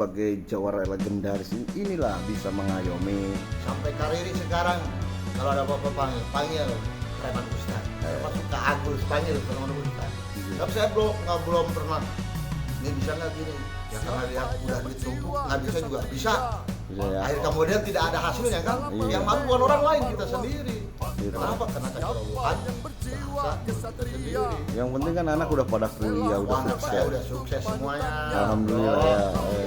sebagai jawara legendaris inilah bisa mengayomi sampai karir sekarang kalau ada apa-apa panggil Preman Ustaz, termasuk Kak Agus panggil Preman Ustaz. Tapi saya belum pernah ini bisa nggak gini ya, karena dia udah ditumpuk nggak bisa juga bisa ya. Akhir kemudian tidak ada hasilnya kan, yang malu bukan orang lain, kita sendiri. Kenapa? Karena kecerobohan bahasa kita sendiri. Yang penting kan anak udah pada kuliah, udah Anak saya sukses. udah sukses semuanya. Alhamdulillah ya.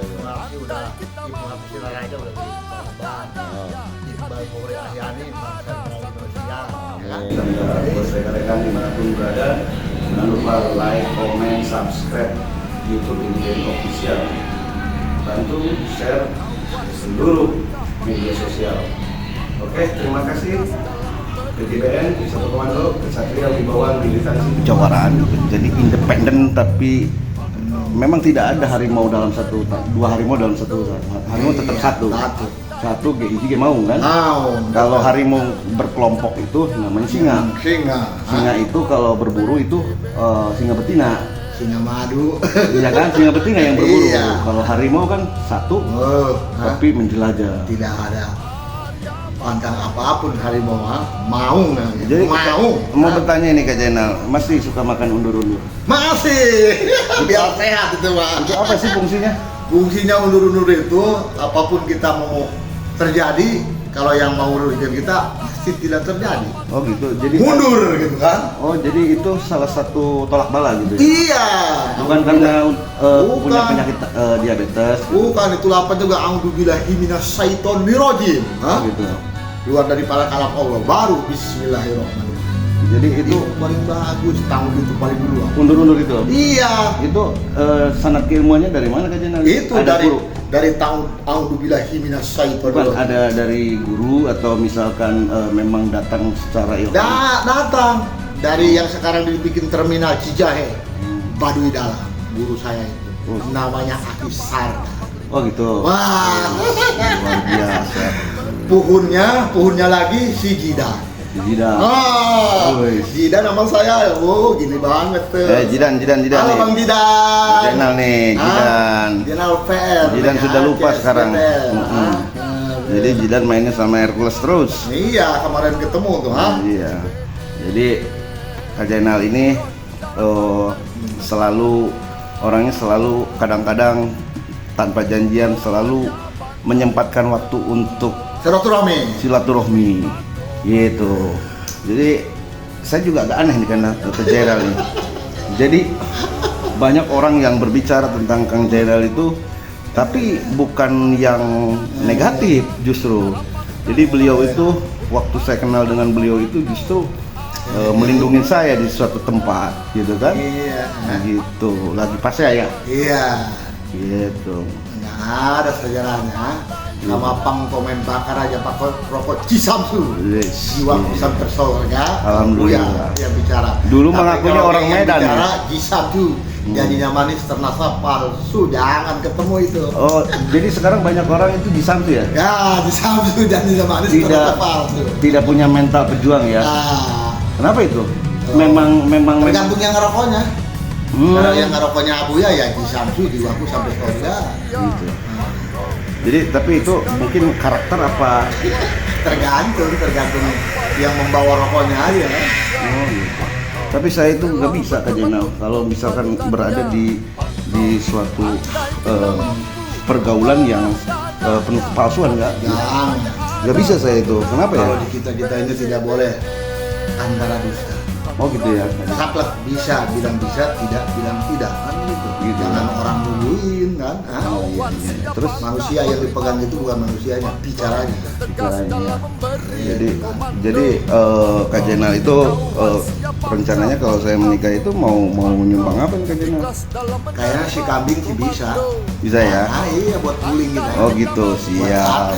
Terima kasih udah Ibu Hafiz aja udah di Bang. Iqbal Fahri Ahyani bangsa Indonesia. Buat rekan-rekan dimanapun berada, jangan lupa like, comment, subscribe YouTube Indien Official. Bantu share seluruh media sosial. Oke, terima kasih. PJBN Satu Komando Kesatria Wibawa Militansi Jawaraan, jadi independen tapi memang tidak ada harimau dalam satu, dua harimau dalam satu, harimau tetap satu GIG mau kan? Kalau harimau berkelompok itu namanya singa. Singa itu kalau berburu itu singa betina. Singa madu. Iya kan, singa betina yang berburu. Iya. Kalau harimau kan satu, tapi menjelajah. Tidak ada pantang apapun harimau mau nggak? Jadi mau Hah? bertanya ini Kak Jenal, masih suka makan undur-undur? Masih biar sehat itu Pak. Itu apa sih fungsinya? Fungsinya undur-undur itu apapun kita mau terjadi, kalau yang mau merugikan kita pasti tidak terjadi. Oh gitu. Jadi Mundur gitu kan? oh jadi itu salah satu tolak bala gitu ya? Iya. Bukan karena Bukan. punya penyakit diabetes. Bukan, itu apa juga a'udzubillahi minasyaitonirrajim. Hah? Gitu. Keluar dari para kalam Allah baru bismillahirrahmanirrahim. Jadi Itu itu paling bagus, tanggung itu paling dulu. undur-undur itu. Iya. Itu sanad keilmuannya dari mana Kak Jenal? Itu Ada dari guru? tahun a'udzubillahi Bukan, minasyaitonirrajim. ada dari guru atau misalkan memang datang secara ilmu? Datang dari yang sekarang dibikin terminal Cijahe, Baduy Dalam, guru saya itu. Oh. Namanya Hafiz Sarda. Oh gitu. Wah, Luar biasa. puhunnya lagi si Jidan. Jidan. Wih. Jidan nama saya. Oh, gini banget tuh. Jidan Halo nih. Bang Jidan. Jenal nih, Jidan. Jidan PR. Jidan sudah lupa sekarang. Nah, Jadi Jidan mainnya sama Hercules terus. iya, kemarin ketemu tuh, Iya. Jadi Kak Jenal ini selalu orangnya selalu kadang-kadang tanpa janjian selalu menyempatkan waktu untuk silaturahmi gitu. Jadi saya juga agak aneh nih karena Kak Jenal ini. Jadi banyak orang yang berbicara tentang Kang Jenal itu tapi bukan yang negatif justru. Jadi beliau itu waktu saya kenal dengan beliau itu justru melindungi saya di suatu tempat gitu kan. Iya. Nah, gitu. Lagi pas saya. Iya. Gitu. Nah, ada sejarahnya. Sama Pang Komen Bakar aja Pak Rokok Cisamsu. Yes. Jiwaku sampai surga. Alhamdulillah. Yang bicara. Dulu Tapi mengakunya kalau orang yang Medan, bicara ya? Cisamsu. Jadinya manis ternyata palsu. Jangan ketemu itu. Oh, jadi sekarang banyak orang itu disamsu ya? Ya, Cisamsu jadinya manis ternyata palsu. Tidak punya mental pejuang ya. Nah, Kenapa itu? Memang tergantung yang ngerokoknya. Hmm. Kalau yang ngerokoknya Abuya ya Cisamsu, jiwaku sampai surga. Gitu. Jadi tapi itu mungkin karakter apa? Tergantung yang membawa rokoknya aja kan. Oh, gitu. Tapi saya itu nggak bisa Kak Jenal kalau misalkan berada di suatu pergaulan yang penuh kepalsuan nggak bisa saya itu. Kenapa ya? Kalau di kita ini tidak boleh antara dusta. Oh gitu ya. Saklek bisa bilang bisa, tidak bilang tidak kan gitu. Jangan orang nungguin kan. Oh, iya. Terus Manusia yang dipegang itu bukan manusianya, bicaranya. bicaranya. Jadi Kak Jenal itu rencananya kalau saya menikah itu mau menyumbang apa nih Kak Jenal? Kayaknya si kambing sih bisa. Bisa ya? Ah, iya buat guling gitu. Oh gitu, siap.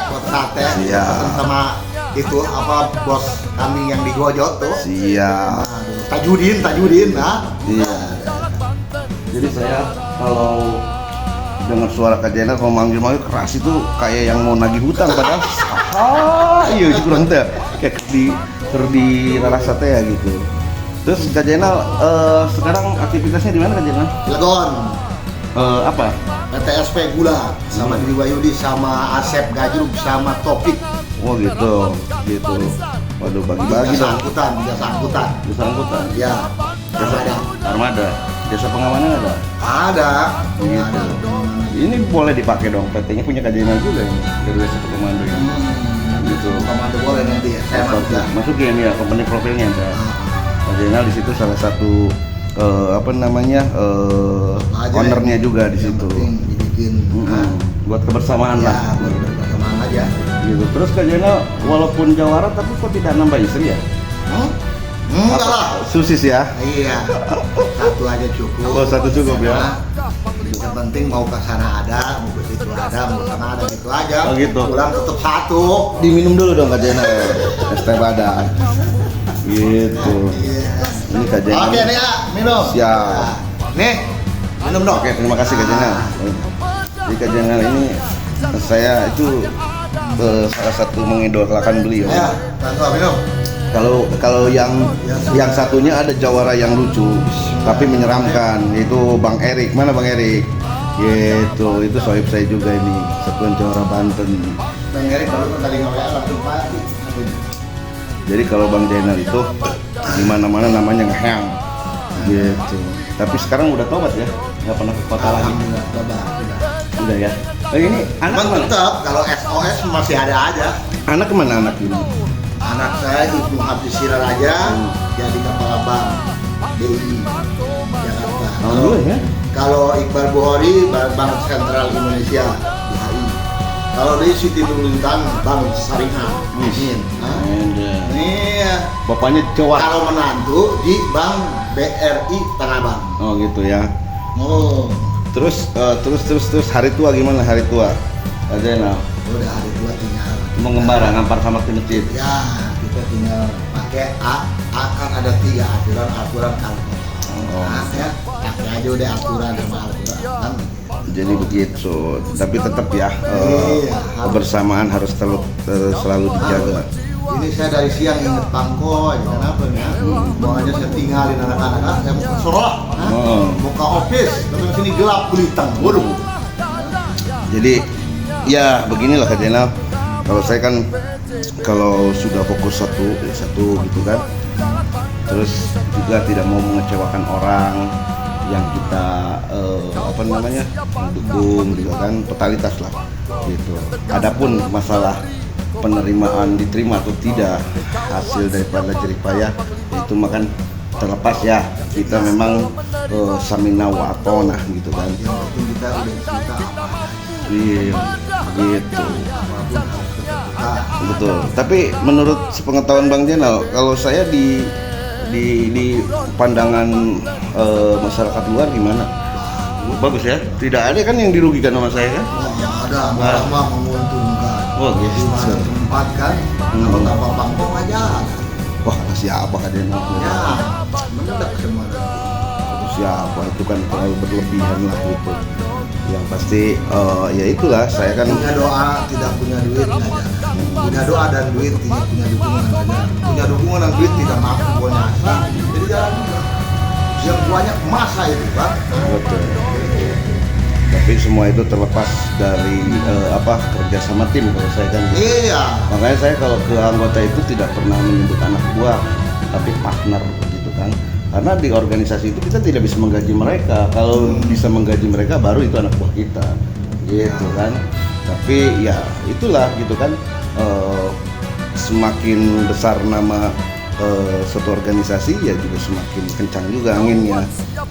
Buat sate. Siap. Sama itu apa bos kambing yang digojot tuh. Siap. Tajudin, nah. Iya. Jadi saya kalau dengar suara Kak Jenal kalau manggil keras itu kayak yang mau nagih hutang padahal iya kurang teh kayak di rasa teh ya gitu. Terus Kak Jenal sekarang aktivitasnya di mana Kak Jenal? Legon. Apa? PTSP Gula sama Didi Wahyudi sama Asep Gajruk sama Topik. Oh gitu. Waduh, bagi-bagi dong. Jasa angkutan. Jasa angkutan. Ya, Jasa ada. armada. Jasa pengamanan ada. Ada. Gitu. Ada. Ini boleh dipakai dong. PT-nya punya kajian juga ini dari jasa komando ini. Gitu. Komando boleh nanti ya. Saya masuk ya. Masukin ya company profilnya ada. Kajian di situ salah satu ownernya juga di situ. Dibikin Buat kebersamaan ya, lah. buat berkesamaan aja. Gitu. Terus Kak Jena walaupun jawara tapi kok tidak nambah istri ya? Enggak lah. Susis ya? Iya. Satu aja cukup. Oh, satu cukup ya. Yang penting mau ke sana ada, mau ke situ ada, mau ke sana ada, gitu aja. Oh, gitu. Pulang tetap satu. Diminum dulu dong Kak Jena. Es teh badan. Gitu. Iya. Ini Kak Jena. Oke nih ya, minum. Siap. Nih, minum dong. Oke, terima kasih Kak Jena. Jadi Kak Jena ini saya itu salah satu mengidolakan beliau. Ayo, bantu minum. Kalau yang satunya ada jawara yang lucu tapi menyeramkan, itu Bang Erik. Mana Bang Erik? Gitu, itu sohib saya juga ini, Satuan Jawara Banten. Bang Erik baru tadi ngomongnya langsung pasti. Jadi kalau Bang Jenal itu di mana-mana namanya ngehang. Gitu. Tapi sekarang udah tobat ya, nggak pernah ke kota lagi. Alhamdulillah, tobat, sudah. Udah ya. Ini anak Cuman kemana? tetap kalau SOS masih ada aja. Anak kemana anak ini? Anak saya Ibnu Habis Siraraja jadi kepala bank BI Jakarta. Alhamdulillah ya. Kalau Iqbal Bukhari Bank Sentral Indonesia BHI. Kalau di Siti Nurlintan Bank Syariah. Iya. Bapaknya cowok. Kalau menantu di Bank BRI Tanah Abang. Oh gitu ya. Oh, Terus hari tua gimana hari tua? Jenal udah hari tua tinggal. mengembara ngampar sama ke masjid. Ya, kita tinggal pakai akan ada 3 aturan Al-Quran. Oh. Ya, pakai aja udah aturan sama Al-Quran. Jadi begitu. Tapi tetap ya Iya, kebersamaan harus selalu dijaga. Ini saya dari siang inget Pangko aja, kenapa ya? Mau aja saya tinggalin anak-anak, saya mau ke sekolah, mau ke office, tapi sini gelap gulitang, waduh. Jadi ya beginilah Kak Jenal. Kalau saya kan kalau sudah fokus satu gitu kan. Terus juga tidak mau mengecewakan orang yang kita mendukung juga kan, totalitas lah gitu. Adapun masalah penerimaan diterima atau tidak hasil daripada jerih payah itu makan terlepas ya, kita memang samina wa atonah gitu kan. Yang penting kita udah cerita apa Iya, gitu. apapun harus terbuka. Betul. Tapi menurut sepengetahuan Bang Jenal, kalau saya di pandangan masyarakat luar gimana? Bagus ya. Tidak ada kan yang dirugikan sama saya kan? Wah, ada malah menguntungkan. Oh, gitu. Di mana tempat kan, kalau tanpa panggung aja. Wah, siapa Kak Jenal? Ya, mendadak semua. Siapa itu kan terlalu berlebihan lah gitu. Yang pasti ya itulah, saya kan Punya doa tidak punya duit nggak jalan. Punya doa dan duit tidak punya dukungan nggak jalan. Punya dukungan dan duit tidak mampu punya asa. Jadi jalan juga. Yang banyak masa itu bang. betul. Tapi semua itu terlepas dari kerja sama tim kalau saya kan. Iya. Makanya saya kalau ke anggota itu tidak pernah menyebut anak buah, tapi partner gitu kan. Karena di organisasi itu kita tidak bisa menggaji mereka. Kalau bisa menggaji mereka baru itu anak buah kita, gitu kan. Tapi ya itulah gitu kan. Semakin besar nama suatu organisasi ya juga semakin kencang juga anginnya.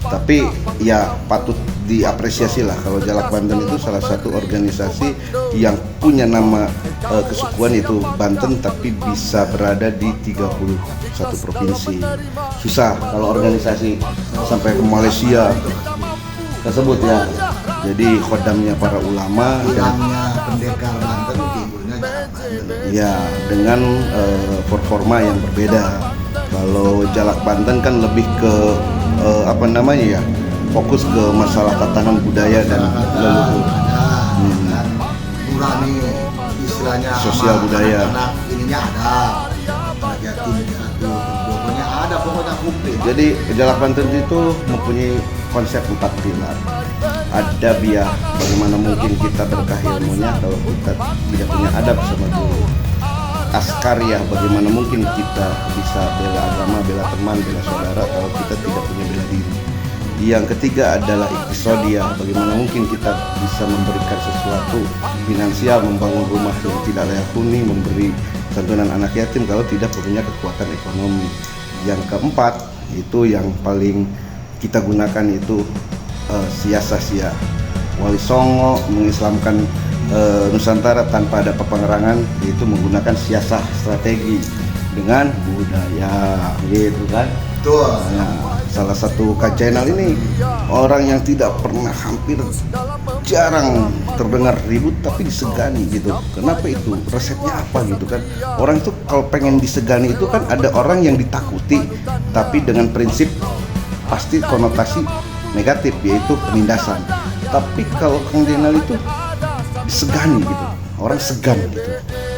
Tapi ya patut diapresiasi lah kalau Jalak Banten itu salah satu organisasi yang punya nama kesukuan itu Banten tapi bisa berada di 31 provinsi. Susah kalau organisasi sampai ke Malaysia tersebut ya. Jadi khodamnya para ulama dan Bilangnya pendekar Banten, figurnya Jalak Banten. ya dengan performa yang berbeda. Kalau Jalak Banten kan lebih ke fokus ke masalah tatanan budaya dan leluhur. Kan nurani istilahnya Sosial sama budaya. anak ininya ada. Jatim jatuh, pokoknya ada pokoknya komplit. Jadi Jalak Banten itu mempunyai konsep 4 pilar. adab ya, bagaimana mungkin kita berkah ilmunya kalau kita tidak punya adab sama guru. Askar ya, bagaimana mungkin kita bisa bela agama, bela teman, bela saudara kalau kita tidak punya bela diri. Yang ketiga adalah iktisadiyah, bagaimana mungkin kita bisa memberikan sesuatu finansial, membangun rumah yang tidak layak huni, memberi santunan anak yatim kalau tidak punya kekuatan ekonomi. Yang keempat itu yang paling kita gunakan itu siasah-sia. Wali Songo mengislamkan Nusantara tanpa ada peperangan, yaitu menggunakan siasah strategi dengan budaya, gitu kan. Betul. Nah, salah satu Kak Jainal ini orang yang tidak pernah, hampir jarang terdengar ribut tapi disegani gitu. Kenapa itu? Resepnya apa gitu kan? Orang itu kalau pengen disegani itu kan ada orang yang ditakuti tapi dengan prinsip pasti konotasi negatif, yaitu penindasan. Tapi kalau Kang Jainal itu disegani gitu, orang segan gitu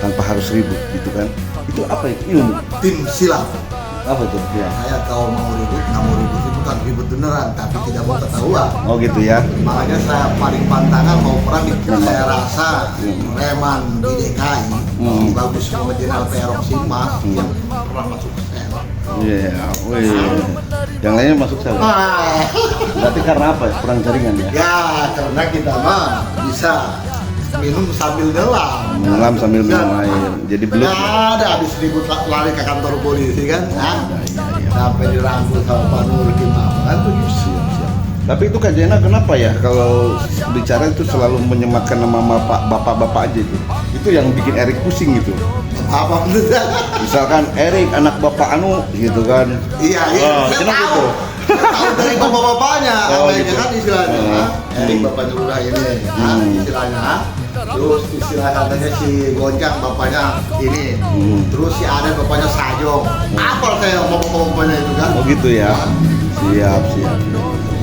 tanpa harus ribut gitu kan. Itu apa itu? Ilmu Tim silat. apa tuh ya? Saya kalau mau ribut, nggak mau ribut itu bukan ribut beneran, tapi tidak mau ketahuan. Oh gitu ya. Makanya saya paling pantangan mau perang itu saya rasa Reman di DKI bagus sama Jenderal Perok Simas yang pernah masuk sel. Iya, wih. Yang lainnya masuk sel. Berarti karena apa? Kurang jaringan ya? Ya karena kita mah bisa minum sambil nyelam. Menyelam sambil minum air. Jadi belum. Nggak ada habis ribut lari ke kantor polisi kan? Sampai dirangkul sama Pak Nur gimana kan tuh? Tapi itu Kak Jainal kenapa ya kalau bicara itu selalu menyematkan nama bapak-bapak aja itu? Itu yang bikin Erik pusing gitu. Apa maksudnya? Misalkan Erik anak bapak anu gitu kan. Iya, saya kenapa tahu. itu? Saya tahu dari bapak-bapaknya, namanya gitu. kan istilahnya. Erik bapaknya udah ini, istilahnya. Terus istilah katanya si Goncang bapaknya ini. Terus si Aden bapaknya Sajong. Apa saya bapak-bapaknya itu kan? Oh gitu ya. Siap.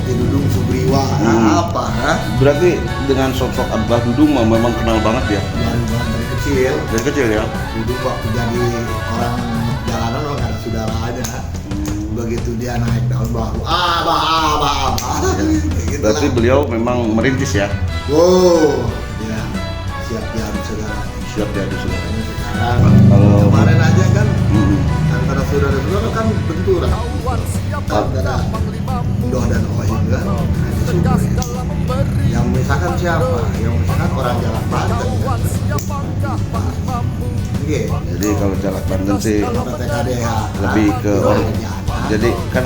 Di Dudung Subriwa, apa? Berarti dengan sosok Abah Dudung memang kenal banget ya? Dari kecil. Dari kecil ya? Duduk waktu jadi orang jalanan lo nggak ada saudara aja. Begitu dia naik tahun baru, abah. Gitu Berarti lah. beliau memang merintis ya? Wow, ya siap diadu saudara. Siap diadu saudara. Sekarang Kalau- kemarin aja kan Mm-mm. antara saudara-saudara kan benturan antara Doh dan Oim kan. Nah, di Subur ya. Yang misalkan siapa? Yang misalkan orang Jalan Banten kan. Gitu. Jadi kalau Jalak Banten sih PTKDH lebih ke jadi kan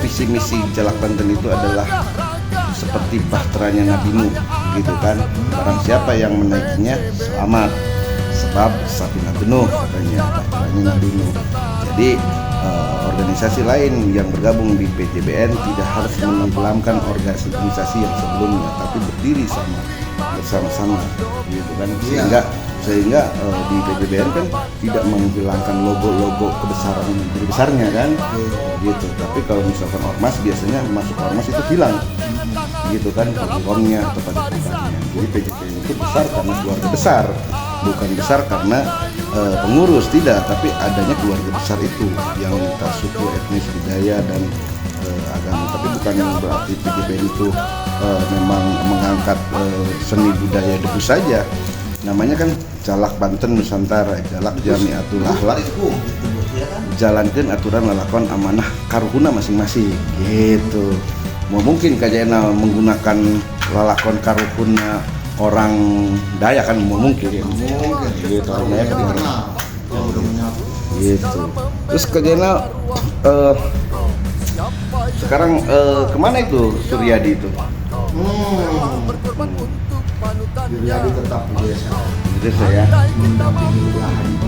visi misi Jalak Banten itu adalah seperti bahteranya Nabi Nuh gitu kan. Barang siapa yang menaikinya selamat, sebab Safinah Nuh katanya bahteranya Nabi Nuh. Jadi organisasi lain yang bergabung di PJBN tidak harus menenggelamkan organisasi yang sebelumnya, tapi berdiri bersama-sama gitu kan, sehingga di PJBN kan tidak menghilangkan logo-logo kebesaran guru besarnya kan gitu. Tapi kalau misalkan ormas biasanya masuk ormas itu hilang gitu kan, komnya atau padepokannya. Jadi PJBN itu besar karena keluarga besar, bukan besar karena pengurus, tidak, tapi adanya keluarga besar itu yang lintas suku, etnis, budaya dan agama. Tapi bukan berarti PJBN itu memang mengangkat seni budaya debu saja. Namanya kan Jalak Banten Nusantara, Jalak Jamiatul Akhlak, jalankan aturan lalakon amanah karuhuna masing-masing gitu. Mau mungkin Kak Jainal menggunakan lalakon karuhuna orang Dayak kan, mau mungkin gitu, orang Dayak kan udah menyatu. gitu. Terus Kak Jainal sekarang kemana itu Suryadi itu? Jadi tetap di desa Gitu saya. mendampingi lahan itu.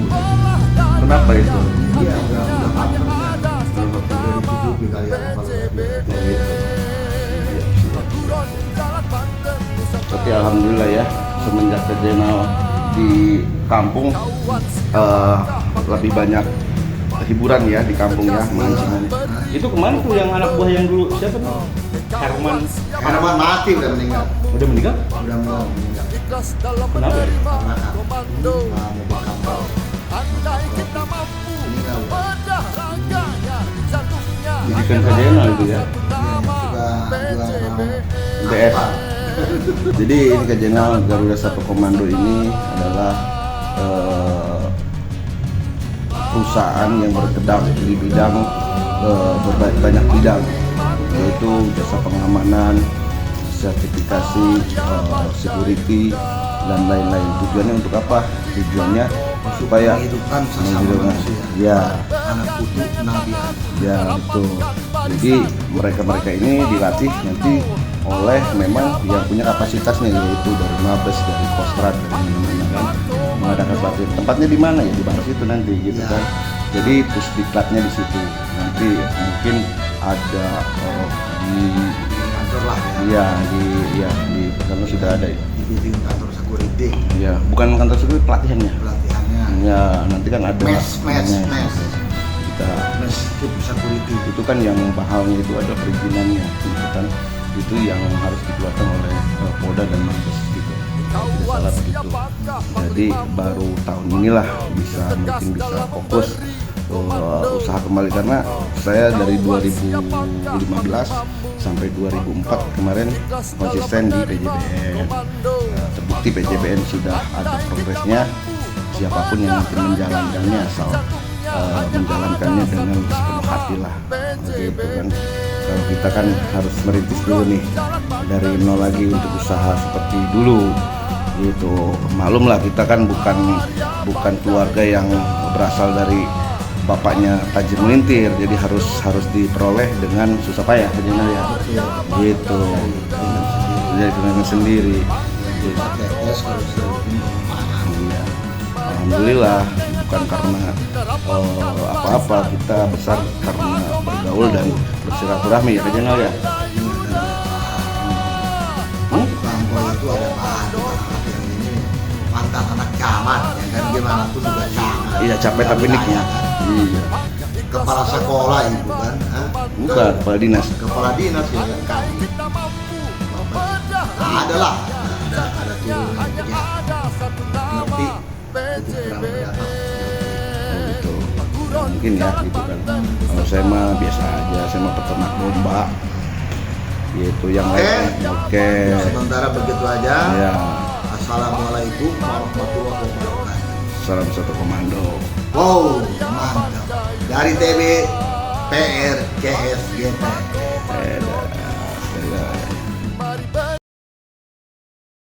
Kenapa itu? Iya udah partnernya. Udah dicukupi kali ya kalau Tapi alhamdulillah ya, semenjak Kak Jainal di kampung lebih banyak hiburan ya di kampung ya, mancing. Itu kemana tuh yang anak buah yang dulu siapa tuh? Herman mati udah meninggal. Udah meninggal? Udah meninggal. Kenapa? Karena mau berkambau. Meninggal. Didikan Kak Jainal itu ya. Juga BS. Jadi ini Kajenal Garuda Satu Komando ini adalah perusahaan yang bergerak di bidang banyak bidang, yaitu jasa pengamanan, sertifikasi, security, dan lain-lain. Tujuannya untuk apa? Tujuannya supaya Menghidupkan sesama menghidupkan. manusia. Ya, Anak putih Nabi Adam. ya betul. Jadi mereka ini dilatih nanti oleh memang yang punya kapasitas nih, yaitu dari Mabes, dari Kostrad, dari mana-mana kan, mengadakan pelatihan. Tempatnya di mana ya? Di Bangka situ nanti gitu Ya. kan. Jadi pusdiklatnya di situ. Nanti mungkin ada di Kantor lah ya ya. di karena sudah ada ya. Di bidding kantor security. Ya, bukan kantor security, pelatihannya. Pelatihannya. Ya, nanti kan ada Mes. kita Mes security. itu kan yang mahalnya itu ada perizinannya gitu kan, itu yang harus dikeluarkan oleh Polda dan Mabes gitu. Tidak salah begitu. Jadi baru tahun inilah mungkin bisa fokus usaha kembali, karena saya dari 2015 sampai 2004 kemarin konsisten di PJBN. Terbukti PJBN sudah ada progresnya. Siapapun yang nanti menjalankannya asal menjalankannya dengan sepenuh hati lah, gitu kan. Kalau kita kan harus merintis dulu nih dari nol lagi untuk usaha seperti dulu, gitu. Maklum lah kita kan bukan keluarga yang berasal dari bapaknya tajir melintir, jadi harus diperoleh dengan susah payah, ya, gitu. Jadi dengan sendiri. Gitu. TS kalau sudah Iya. Alhamdulillah bukan karena apa-apa, kita besar karena bergaul dan bersilaturahmi ya Kajenal ya. Lampau itu ada anak yang ini mantan anak camat ya kan, gimana pun juga camat. Iya, capek tapi nikmat. Iya. Kepala sekolah ibu kan, Bukan kepala dinas. kepala dinas ya kan. Nah, ada turunannya, ngerti itu kurang berapa. Oh, gitu. Ya, mungkin ya gitu kan. Kalau saya mah biasa aja, saya mah peternak domba. Gitu yang lain. Oke. Sementara begitu aja. Ya. Assalamualaikum warahmatullahi wabarakatuh. Salam Satu Komando. Wow, mantap. Dari TB PRCSGT.